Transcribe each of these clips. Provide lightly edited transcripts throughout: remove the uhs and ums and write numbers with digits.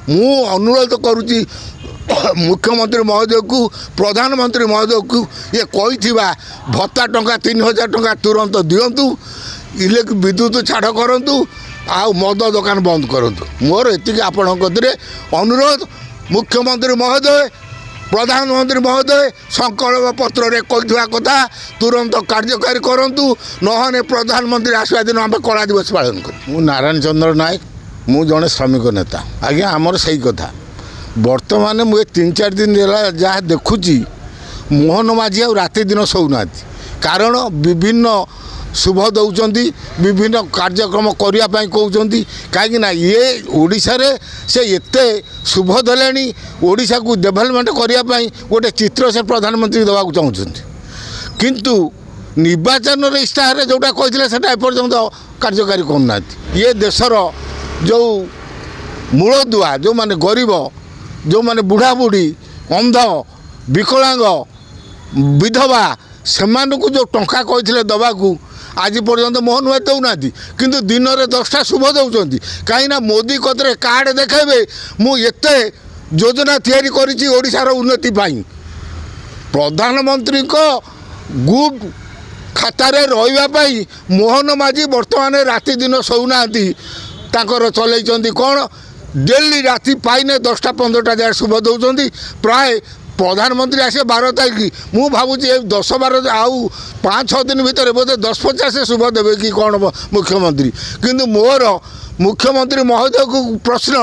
मु अनुरोध करुच्ची मुख्यमंत्री महोदय को प्रधानमंत्री महोदय को ये कही भत्ता टंका 3000 टंका तुरंत दिंतु विद्युत छाड़ करूँ आ मद दुकान बंद करूँ मोर एति आपण अनुरोध मुख्यमंत्री महोदय प्रधानमंत्री महोदय संकल्प पत्र रे कही कथा तुरंत कार्यकारी करूँ नहने प्रधानमंत्री आसवा दिन आम कला दिवस पालन कर नारायण चंद्र नायक मु जड़े श्रमिक नेता आज्ञा आमर सही कथा बर्तमान मुझे 3-4 दिन जहाँ देखुची मोहन माझी आ राति दिन शोना कारण विभिन्न शुभ दौरान विभिन्न कार्यक्रम करने कहते कहीं ये ओडिशा रे से एते शुभ देले ओडिशा को डेवलपमेंट करने गोटे चित्र से प्रधानमंत्री देवा चाहते किंतु निर्वाचन इश्ताहार जोटा कहते से एपर्यंत कार्यकारी करना ये देशर जो मूलदुआ जो माने गरीब जो माने बुढ़ा बुढ़ी अंध विकलांग विधवा से जो टंका कहते दवाकू आज पर्यंत मोहन भाई दौना किंतु दिन में 10टा शुभ दौरान कहीं मोदी कतरे कार्ड देखेबे मुझे योजना तैयारी करिछि ओडिशार उन्नति पाई प्रधानमंत्री को गुड खातार रही मोहन माझी बर्तमान राति दिन शोना चल कौन डेली राति पाइने 10टा 15टा जगह शुभ दौरान प्राय प्रधानमंत्री आसे 12 तारीख मु भावुची 10-12 आउ 5-6 दिन भितर बोधे 10-50 शुभ देवे कि कौन मुख्यमंत्री किंतु मोर मुख्यमंत्री महोदय को प्रश्न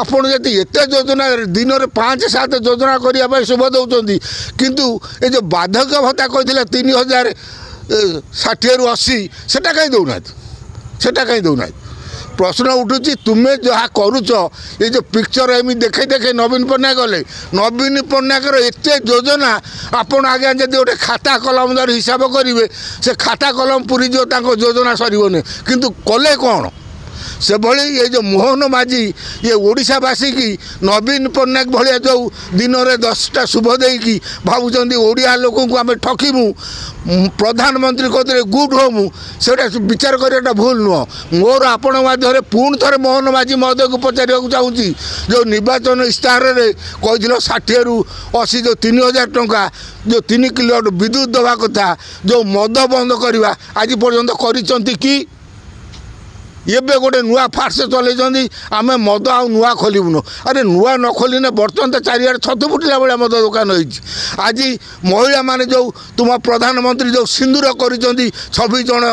आपड़ जब एत योजना दिन में 5-7 योजना करने शुभ दौरान किंतु ये जो बाधक भत्ता कहते 3060 रु 80 सेटा कहीं दौना प्रश्न उठुची तुम्हें जहाँ करुच ये जो पिक्चर एम देखे देखे नवीन पट्टनायक गले नवीन पट्टनायक एत योजना आपड़ आगे जब गोटे खाता कलम द्वारा हिसाब करेंगे से खाता कलम पूरी जो योजना सरबनी किंतु कले कौन से भली ये जो मोहन माझी ये ओडिशावासी की नवीन पट्टनायक भाया जो दिन में 10टा शुभ देकी भावुं ओडिया लोक को आम ठकीमु प्रधानमंत्री कदे गुड होमु से विचार करवाटा भूल नुह मोर आपण माध्यम पुणी थे मोहन माझी महोदय को पचार चाहूँगी जो निर्वाचन इश्ताहार कही 60 रु 80 जो 3000 टंका जो 3 किलो विद्युत दवा कथा जो मद बंद करवा आज पर्यंत कर एबे गोटे नुआ फार्स चल आम मद आ नुआ खोलबुन अरे नुआ न खोलने बर्तमान तो चारिआडे छतु फुटिला भाया मद दुकान होती आज महिला माने जो तुम प्रधानमंत्री जो सिंदूर कर 26 जन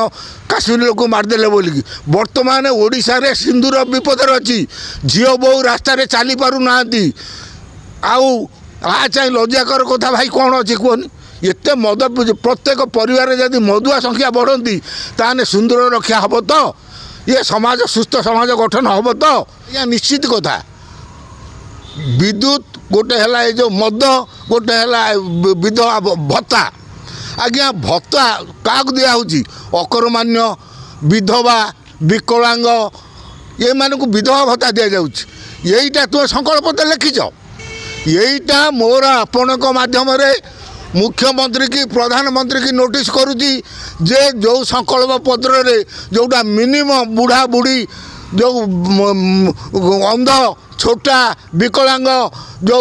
काश्मीर लोक मारदेले बोलिकी बर्तमान ओडिशा रे सिंदूर विपद अच्छी झील बहु रास्तार चली पार ना आ चाहे लज्जाकर कथा भाई कौन अच्छी कहनी एत मद प्रत्येक परिवार जदि मदुआ संख्या बढ़ती ताने सिंदूर रक्षा हम तो ये समाज सुस्थ समाज गठन हम तो या निश्चित कथा विद्युत गोटे है जो मद गोटे है विधवा भत्ता आज्ञा भत्ता क्या दिखाऊँगी अकर्मान्य विधवा विकलांग ये मानक विधवा भत्ता दि जाऊँगी यहीटा तुम संकल्प लिखिच यहीटा मोर आपण माध्यम मुख्यमंत्री की प्रधानमंत्री की नोटिस करुच्ची जे जो संकल्प पत्र रे जोटा मिनिमम बुढ़ा बुढ़ी जो अंध छोटा विकलांग जो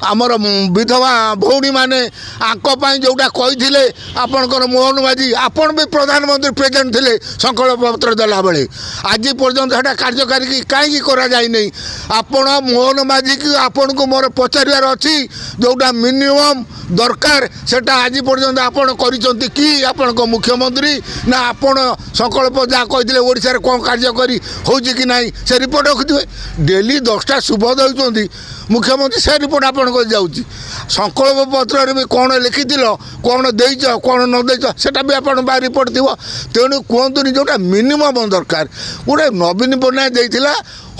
आमर विधवा भौणी माने आंपाई जोटा कही आपणकर मोहन माझी आपण भी प्रधानमंत्री प्रेजेंट थे संकल्प पत्र देला बेले आज पर्यंत से कार्यकारी कहीं करा जाए नहीं आपण मोहन माझी की आपण को मोर पचार अच्छी जोटा मिनिमम दरकार सेटा आज पर्यंत आपण करिसंती कि आपण को मुख्यमंत्री ना आपण संकल्प जहाँ कही ओडिशा कौन कार्यकारी होची कि नहीं से रिपोर्ट रखिथे डेली 10टा शुभ दौरान मुख्यमंत्री से रिपोर्ट आपण को जाऊँगी संकल्प पत्र भी कौन लिखि कौन देच कौन न देच सेटा भी आपण बा रिपोर्ट थी तेणु कहतुनि जोटा मिनिमम दरकार गोटे नवीन पट्टनायक देइथिला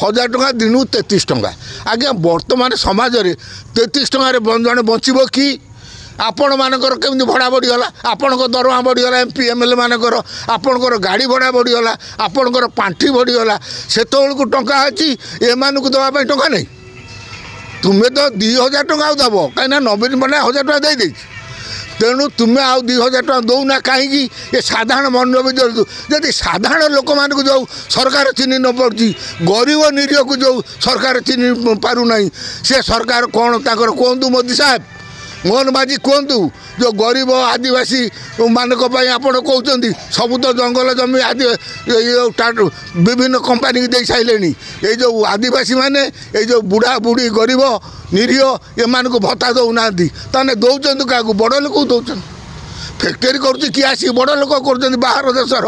1000 टंका दिन 33 टंका आज्ञा बर्तमान समाज में 33 टंकार जड़े बचब कि आपण मानकर केमती भड़ा बढ़ीगला आपण दरमा बढ़ीगला एमपी एमएलए मानकर आपणकर गाड़ी भड़ा बढ़ीगला आपणकर पांठी बढ़ीगला से टंका अच्छी एम को दवाई टंका नहीं तुम्हें तो 2000 टंका दब कहीं नवीन पट्टनायक 1000 टंका दे तेणु तुम्हें आउ 2000 टका दौना कहीं ये साधारण मन भी जदि साधारण लोक मान जो सरकार चिन्ह न पड़ी गरीब निरीह को जो सरकार चिन्ह पारना से सरकार कौन ताकर कहतु मोदी साहेब मोहन माझी कहतु जो गरीब आदिवासी मानक आप कहते सब तो जंगल जमी आदि विभिन्न कंपानी की दे सारे ये जो आदिवासी माने ये जो बुढ़ा बुढ़ी गरीब निरीह ये मान को भत्ता दौना ताने दौरान क्या बड़ लोक दौरान फैक्ट्री कर किए आसिक बड़ लोक कर बाहर देशर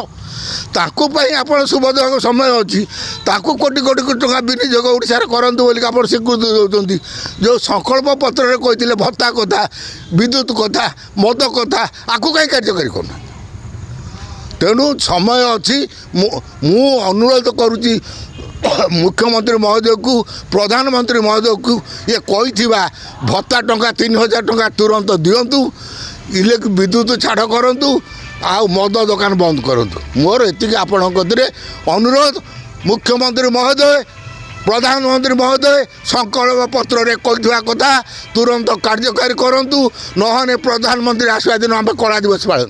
ताकू आप सुबोध समय अच्छी ताकू कोटी कोटी टका विनियोग ओडिशा करंतु बोली आप स्वीकृति दौरान जो संकल्प पत्र कहते भत्ता कथा विद्युत कथा मद कथा आपको कहीं कार्यकारी करना तेणु समय अच्छी मु अनुरोध करुच्ची मुख्यमंत्री महोदय को प्रधानमंत्री महोदय को ये कही भत्ता टंका 3000 टका तुरंत दिंतु इलेक्ट्रिक विद्युत छाड़ करूँ आउ मद दुकान बंद करूँ मोर एति आपण अनुरोध मुख्यमंत्री महोदय प्रधानमंत्री महोदय संकल्प पत्र कही कथा तुरंत कार्यकारी करूँ नहने प्रधानमंत्री आसवा दिन आम कला दिवस पालन।